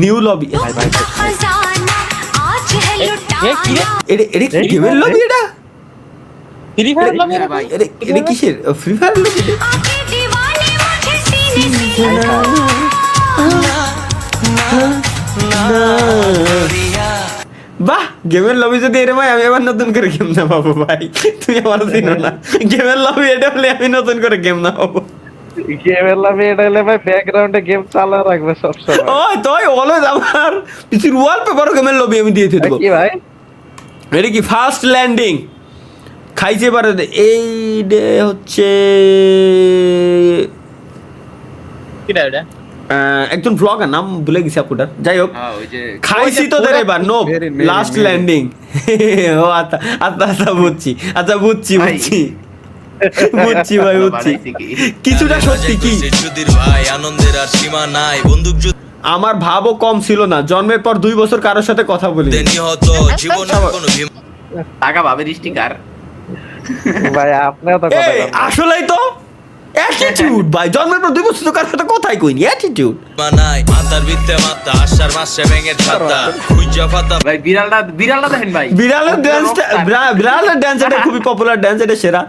new lobby ভাই ভাই এটা গেমের লবি এটা ফ্রি ফায়ার লবি ভাই এটা কিসের ফ্রি ফায়ার লবি বাহ গেমের লবি যদি এরে ভাই আমি আবার নতুন করে গেম না পাবো ভাই তুমি আমার চিনো না গেমের লবি এটা হলে আমি নতুন করে গেম না পাবো গেমের লবি এটা হলে ভাই ব্যাকগ্রাউন্ডে গেম চালা রাখবে সব সময় ওই তোই অলওয়েজ আমার পিছির ওয়ালপেপার গেমের লবি আমি দিয়ে দেবো কি ভাই এটা কি ফার্স্ট ল্যান্ডিং খাইছে পারে এই ডে হচ্ছে কিটা এটা একজন ব্লগার নাম ভুলে গেছি আপুটার যাই হোক হ্যাঁ ওই যে খাইছি তোদের এবার নো লাস্ট ল্যান্ডিং ও আচ্ছা আচ্ছা আচ্ছা বুঝছি আচ্ছা বুঝছি বুঝছি বুঝছি ভাই বুঝছি কিছুটা সত্যি কি ভাই আনন্দের আর সীমা নাই বন্দুক আমার ভাবও কম ছিল না জন্মের পর 2 বছর কারোর সাথে কথা বলি যুদ্ধে নিহত জীবনের কোনো টাকা ভাবের স্টিকার ভাই আপনিও তো কথা বলেন আসলেই তো অ্যাটিটিউড ভাই জন্মের পর 2 বছর তো কারোর সাথে কথাই কইনি অ্যাটিটিউড সীমা নাই মাথার ভিত্তে মাথা আশার মাসে ভেঙে ছাতা খুঁজা পাতা ভাই বিড়ালটা দেখেন ভাই বিড়ালের ড্যান্সটা বিড়ালের ড্যান্স এটা খুবই পপুলার ড্যান্স এটা সেরা